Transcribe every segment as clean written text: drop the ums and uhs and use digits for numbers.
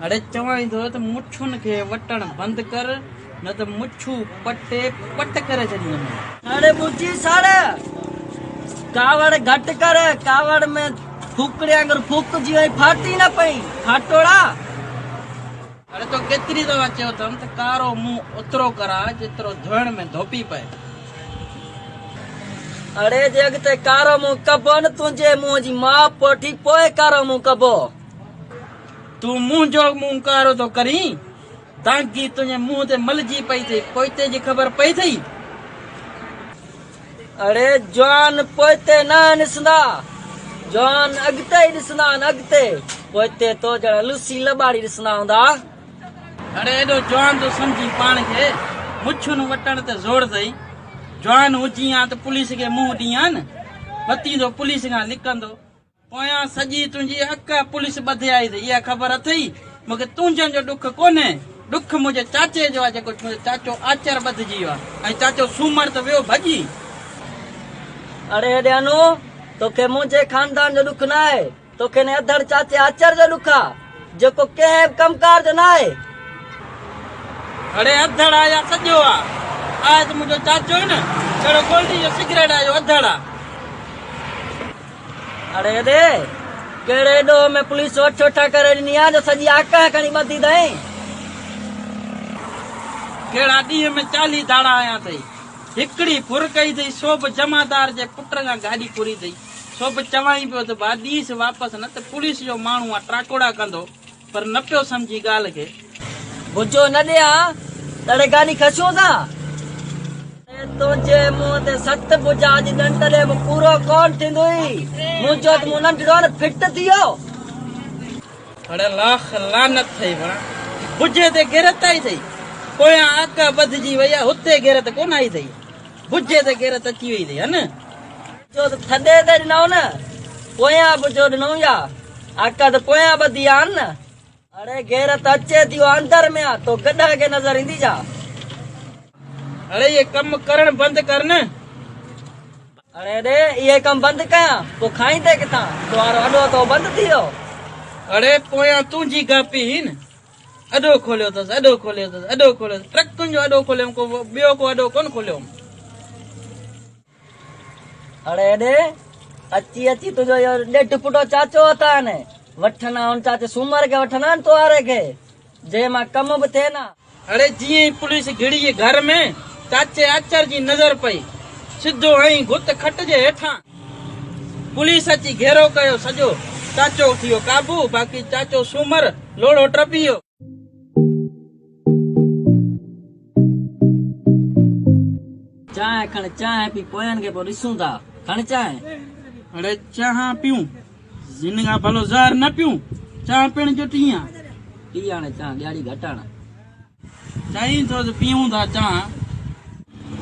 अरे चवाई तो मुच्छुन के वटण बंद कर न तो मुच्छू पट्टे पट करे छॾींदुमि। अरे बुची साड़े कावड़ घट कर, कावड़ में फूकड़े अगर फूक जी वही फाटी न पई फाटोड़ा। अरे तो केतरी दवा चयो अथमि त कारो मुंह ओतिरो करा जेतिरो धोइण में धोपी पए। अरे जे अॻिते कारो मुंह कबो न तुंहिंजे मुंह जी मां पोठी पोइ कारो मुंह कबो। तू मुंह जो मुंह कारो तो करी ताकि तुझे मुंह ते मलजी पई थी पोइते जी ख़बर पई थई। अरे जवान पोइते न ॾिसंदा, जवान अॻिते ई ॾिसंदा आहिनि अॻिते, पोइते तो ॼण लुसी लॿाड़ी ॾिसंदा हूंदा। अरे एॾो जवान तो समझी पाण खे मुच्छुनि वटण ते ज़ोर अथई। जवान हुजी आ त पुलिस खे मुंह ॾींहां न बतींदो पुलिस खां लिकंदो। पोयां सॼी तुंहिंजी हक़ पुलिस ॿधे आई अथई इहा ख़बर अथई। मूंखे तुंहिंजनि जो ॾुख कोन्हे, ॾुख मुंहिंजे चाचे जो आहे जेको मुंहिंजो चाचो आचर ॿधिजी वियो आहे ऐं चाचो सूमर त वियो भॼी। अरे ॾियानो तोखे मुंहिंजे खानदान जो ॾुख न आहे, तोखे ने अधड़ चाचे आचर जो ॾुख आहे जेको कंहिं कमकार जो न आहे। अरे अधड़ आया सॼो आहे आहे त मुंहिंजो चाचो ई न कहिड़ो गोल्डी जो सिगरेट आहे जो अधड़ आहे। अरे दे कहिड़े ॾोह में पुलिस वठ वठा करे ॾिनी आहे जो सॼी आका खणी ॿधी अथई। कहिड़ा ॾींहं में 40 दाड़ा आया अथई। हिकिड़ी फुर कई अथई सोभ जमादार जे पुट खां गाॾी पूरी अथई। सोभ चवाई पियो त भाॾीस वापसि न त पुलिस जो माण्हू आहे ट्राकोड़ा कंदो पर न पियो सम्झी ॻाल्हि खे। बुझो न ॾियां तॾहिं गाॾी खसूं था। तुंहिंजे मुंहं ते सत बुझा अॼु ॾंडले में पूरो कोन थींदुई। मुंहिंजो त मुंहुं नंढड़ो न फिट थी वियो। अरे लाख लानत थई वणा बुझे ते गिरत आई थई। पोयां अक ॿधिजी वई आहे हुते गिरत कोन आई थई, बुझे ते गिरत अची वई अथई। न जो त थॾे ते ॾिनऊं न पोयां बुझो ॾिनऊं या अक त पोयां ॿधी आहिनि न। अरे गिरत अचे थी अंदर में आहे तो गॾा खे नज़र ईंदी जा। अरे ये कम करण बंद कर न। अरे रे ये कम बंद कयां पोइ खाईंदे किथां, तुहारो अॾो तो बंदि थी वियो। अरे पोयां तुंहिंजी गापी न अॾो खोलियो अथसि अॾो खोलियो अथसि अॾो खोलियो ट्रकुनि जो अॾो खोलियो को ॿियो को अॾो कोन खोलियो। अरे रे अची अची तुंहिंजो इहो ॾेढ फुटो चाचो अथा न वठना उन चाचे सूमर खे वठना आहिनि तुआरे खे जंहिं मां कम बि थिए न। अरे जीअं ई पुलिस घिड़ी घर में चाचे आचर जी नज़र पई सिधो हई गुत खट जे हेठां पुलिस अची घेरो कयो सॼो। चाचो थी वियो काबू, बाक़ी चाचो सूमर लोड़ो टपी वियो। चांहि खण चांहि पी पोयनि खे पोइ ॾिसूं था। खण चांहि। अरे चाह पियूं जिन खां भलो ज़हर न पियूं चाह पियण जो टीं आहे। पी हाणे चांहि ॾियारी घटाण चई थो पीऊं था चाह।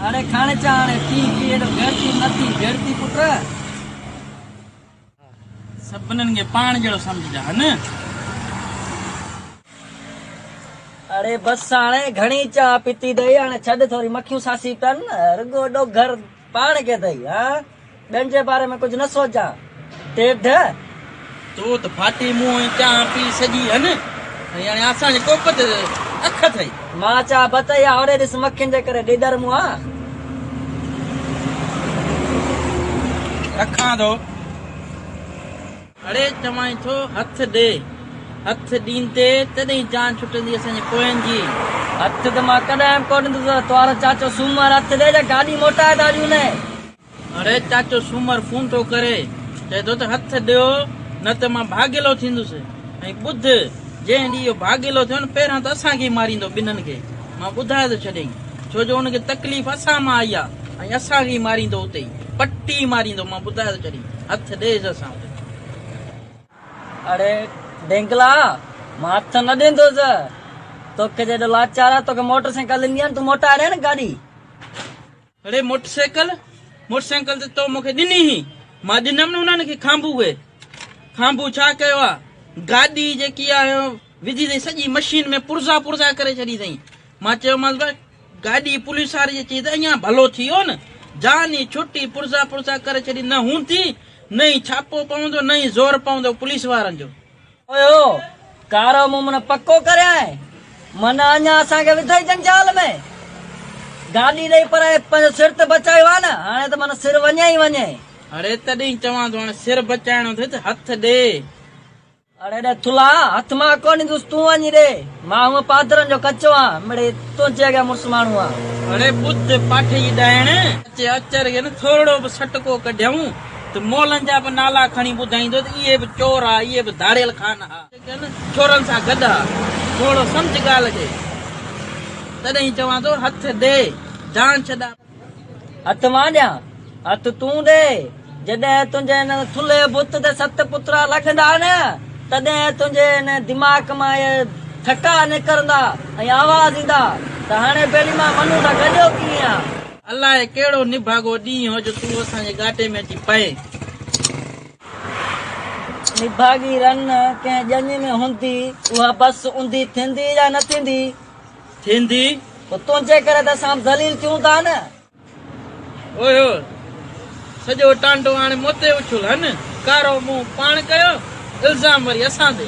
अरे खण चांहि हाणे पी पी एॾो घेरती नथी घेरती पुट। सभिनीनि खे पाण जहिड़ो सम्झजा न। अरे बस हाणे घणी चांहि पीती अथई हाणे छॾ थोरी मखियूं सासी कनि रुगो एॾो घर पाण खे अथई। हा ॿियनि जे बारे में कुझु न सोचां टेढ। तूं त फाटी मुंहुं ई चाह पी सॼी हन ऐं हाणे असांजे कोप ते अख अथई। मां चाह बतई आहे होॾे ॾिस मखियुनि जे करे ॾीदर मुंहुं आहे। रखां थो। अरे चवाई थो हथ ॾे, हथ ॾींदे तॾहिं जान छुटंदी असांजे पोयनि जी। हथ त मां कॾहिं कोन ॾिनो तुआरो चाचो सूमर हथ ॾे गाॾी मोटाए था ॾियूं न। अरे चाचो सूमर फोन थो करे चए थो त हथ ॾियो न त मां भागेलो थींदुसि। ऐं ॿुध जंहिं ॾींहुं इहो भागेलो थियो न पहिरां त असांखे ई मारींदो ॿिन्हिनि खे। मां ॿुधाए थो छॾियईं छो जो हुनखे तकलीफ़ असां मां आई आहे ऐं असांखे ई मारींदो उते ई पटी मारींदो। मां ॿुधाए थो छॾियईं हथ ॾेसि असां वटि। अरे ढेंकला मां हथ न ॾींदुसि तोखे जेॾो लाचार आहे तोखे मोटरसाइकिल ॾिनी आहे तूं मोटाए ॾे न गाॾी। अरे मोटरसाइकिल त तो मूंखे ॾिनी हुई मां ॾिनमि न हुननि खे खांबू खे। खांबू छा कयो आहे गाॾी जेकी आहे विझी अथई सॼी मशीन में पुर्ज़ा पुर्ज़ा करे छॾी अथई। मां चयोमांसि गाॾी पुलिस वारी अची त अञा भलो थी वियो न जान ई छुटी पुर्ज़ा पुर्ज़ा करे छॾी न हूं थी न ई छापो पवंदो न ई ज़ोर पवंदो पुलिस वारनि जो। ओयो कारो मुंहुं मन पक्को करे आहे मन अञा असांखे विधई जंजाल में गाॾी ॾेई पर पंहिंजो सिर त बचायो आहे न हाणे त मन सिर वञे ई वञे अरे तॾहिं चवां थो हाणे सिर बचाइणो थिए त हथ ॾे अरे ॾे थुला हथ मां कोन ईंदुसि तूं वञी ॾे मां हूअं पादरनि जो कचो आहियां मिड़े तुंहिंजे अॻियां मुड़ुसु माण्हू आहे अरे ॿुध पाठी ॾाइण अचे अचर खे न थोरो बि सटको कढियऊं त मोलनि जा बि नाला खणी ॿुधाईंदो त इहे बि चोर आहे इहे बि धाड़ियल खान आहे चोरनि सां गॾु आहे थोरो सम्झ ॻाल्हि खे तॾहिं चवां थो हथ ॾे जान छॾा हथ मां ॾियां हथ तूं ॾे जॾहिं तुंहिंजे हिन थुले बुत ते 7 पुतरा लॻंदा न तॾहिं तुंहिंजे हिन दिमाग़ मां इहे ठका निकिरंदा ऐं आवाज़ ईंदा त हाणे पहिरीं मां मनू सां गॾियो कीअं आहे अलाए कहिड़ो निभागो ॾींहुं हो जो तूं असांजे गाटे में अची पए निभागी रन कंहिं ॼञ में हूंदी उहा बस ऊंधी थींदी या न थींदी थींदी पोइ तुंहिंजे करे त असां ज़लील थियूं था न ओयो सॼो टांडो हाणे मोते उछुल हन कारो मुंहुं पाण कयो इल्ज़ाम वरी असां ते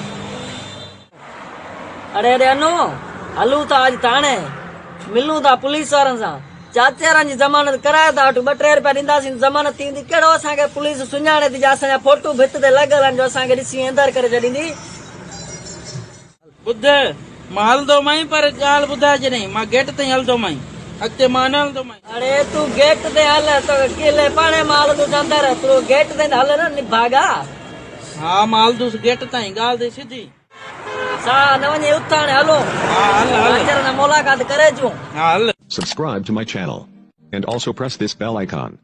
अरे अरे अनो हलूं था अॼु थाणे मिलूं था पुलिस वारनि सां 4 जी ज़मानत कराए था वठूं 2-3 रुपया ॾींदासीं ज़मानत थींदी कहिड़ो असांखे पुलिस सुञाणे थी असांजा फोटू भित ते लॻल आहिनि जो असांखे ॾिसी अंदर करे छॾींदी ॿुध मां हलंदो माई पर ॻाल्हि ॿुधाए जॾहिं मां गेट ताईं हलंदो माई अॻिते मां न हलंदो माई अरे तूं गेट ते हल तो किले पाणे मां हलंदुसि अंदर तूं गेट ते हल न निभागा हा मां हलंदुसि गेट ताईं ॻाल्हि ते सिधी सा न वञे उथाणे हलो हा हल हल अचर न मुलाक़ात करे अचूं हा हल Subscribe to my channel. And also press this bell icon.